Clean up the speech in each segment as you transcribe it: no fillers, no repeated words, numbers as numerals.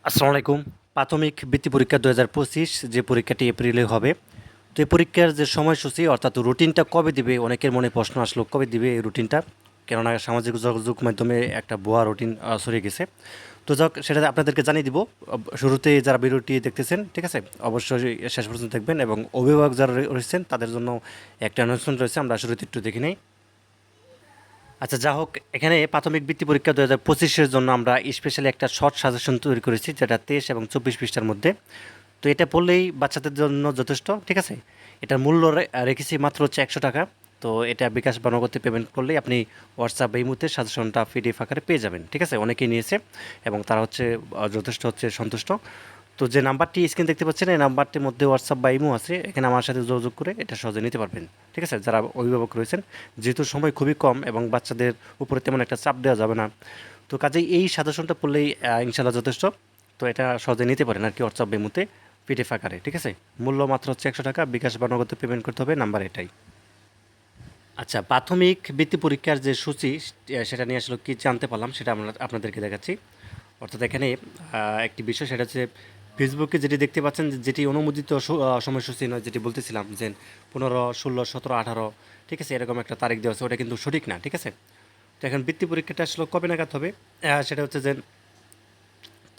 আসসালামু আলাইকুম। প্রাথমিক বৃত্তি পরীক্ষা ২০২৫ যে পরীক্ষাটি এপ্রিলে হবে। তো এই পরীক্ষার যে সময়সূচি অর্থাৎ রুটিনটা কবে দিবে? অনেকের মনে প্রশ্ন আসলো কবে দিবে এই রুটিনটা? কেননা সামাজিক যোগাযোগ মাধ্যমে একটা ভুয়া রুটিন ছড়িয়ে গেছে। তো যাক সেটা আপনাদেরকে জানিয়ে দিব। শুরুতে যারা ভিডিওটি দেখতেছেন, ঠিক আছে? অবশ্যই শেষ পর্যন্ত দেখবেন এবং অভিভাবক যারা রয়েছেন তাদের জন্য একটা অ্যানাউন্সমেন্ট রয়েছে। আমরা শুরুতে একটু দেখে নেই। আচ্ছা যা হোক, এখানে প্রাথমিক বৃত্তি পরীক্ষা ২০২৫-এর জন্য আমরা স্পেশালি একটা শর্ট সাজেশন তৈরি করেছি, যেটা ২৩ এবং ২৪ পৃষ্ঠার মধ্যে। তো এটা পড়লেই বাচ্চাদের জন্য যথেষ্ট, ঠিক আছে? এটার মূল্য রেখেছি মাত্র হচ্ছে ১০০ টাকা। তো এটা বিকাশ বা নগদে পেমেন্ট করলেই আপনি হোয়াটসঅ্যাপ এই মুহূর্তে সাজেশনটা পিডিএফ আকারে পেয়ে যাবেন, ঠিক আছে? অনেকেই নিয়েছে এবং তারা হচ্ছে যথেষ্ট হচ্ছে সন্তুষ্ট। তো যে নাম্বারটি স্ক্রিন দেখতে পাচ্ছেন এই নাম্বারটির মধ্যে হোয়াটসঅ্যাপ বা ইমো আছে, এখানে আমার সাথে যোগাযোগ করে এটা সহজে নিতে পারবেন, ঠিক আছে? যারা অভিভাবক রয়েছেন, যেহেতু সময় খুবই কম এবং বাচ্চাদের উপরে তেমন একটা চাপ দেওয়া যাবে না, তো কাজেই এই সাজেশনটা পড়লেই ইনশাল্লাহ যথেষ্ট। তো এটা সহজে নিতে পারেন আর কি হোয়াটসঅ্যাপ ইমোতে পিডিএফ আকারে, ঠিক আছে? মূল্য মাত্র হচ্ছে ১০০ টাকা, বিকাশ বা নগদে পেমেন্ট করতে হবে, নাম্বার এটাই। আচ্ছা, প্রাথমিক বৃত্তি পরীক্ষার যে সূচি সেটা নিয়ে আসলে কী জানতে পারলাম সেটা আমরা আপনাদেরকে দেখাচ্ছি। অর্থাৎ এখানে একটি বিষয় সেটা হচ্ছে ফেসবুকে যেটি দেখতে পাচ্ছেন যেটি অনুমোদিত সময়সূচি নয়, যেটি বলতেছিলাম যে ১৫, ১৬, ১৭, ১৮, ঠিক আছে, এরকম একটা তারিখ দেওয়া আছে, ওটা কিন্তু সঠিক না, ঠিক আছে? তো এখন বৃত্তি পরীক্ষাটা আসলে কবে নাগাদ হবে? সেটা হচ্ছে যে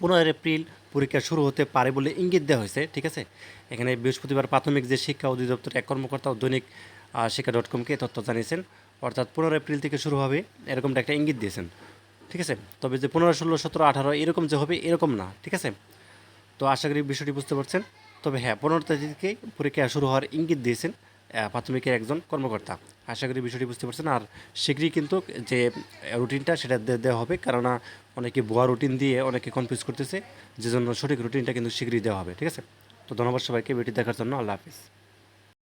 ১৫ এপ্রিল পরীক্ষা শুরু হতে পারে বলে ইঙ্গিত দেওয়া হয়েছে, ঠিক আছে? এখানে বৃহস্পতিবার প্রাথমিক যে শিক্ষা অধিদপ্তর এক কর্মকর্তা ও দৈনিক শিক্ষা.কমকে তথ্য জানিয়েছেন। অর্থাৎ ১৫ এপ্রিল থেকে শুরু হবে এরকমটা একটা ইঙ্গিত দিয়েছেন, ঠিক আছে? তবে যে ১৫, ১৬, ১৭, ১৮ এরকম যে হবে এরকম না, ঠিক আছে? তো আশা করি বিষয়টি বুঝতে পারছেন। তবে হ্যাঁ, ১৫ তারিখ থেকে পরীক্ষা শুরু হওয়ার ইঙ্গিত দিয়েছেন প্রাথমিকের একজন কর্মকর্তা। আশা করি বিষয়টি বুঝতে পারছেন। আর শীঘ্রই কিন্তু যে রুটিনটা সেটা দেওয়া হবে, কেননা অনেকে ভুয়া রুটিন দিয়ে অনেকে কনফিউজ করতেছে, যে জন্য সঠিক রুটিনটা কিন্তু শীঘ্রই দেওয়া হবে, ঠিক আছে? তো ধন্যবাদ সবাইকে ভিডিও দেখার জন্য। আল্লাহ হাফিজ।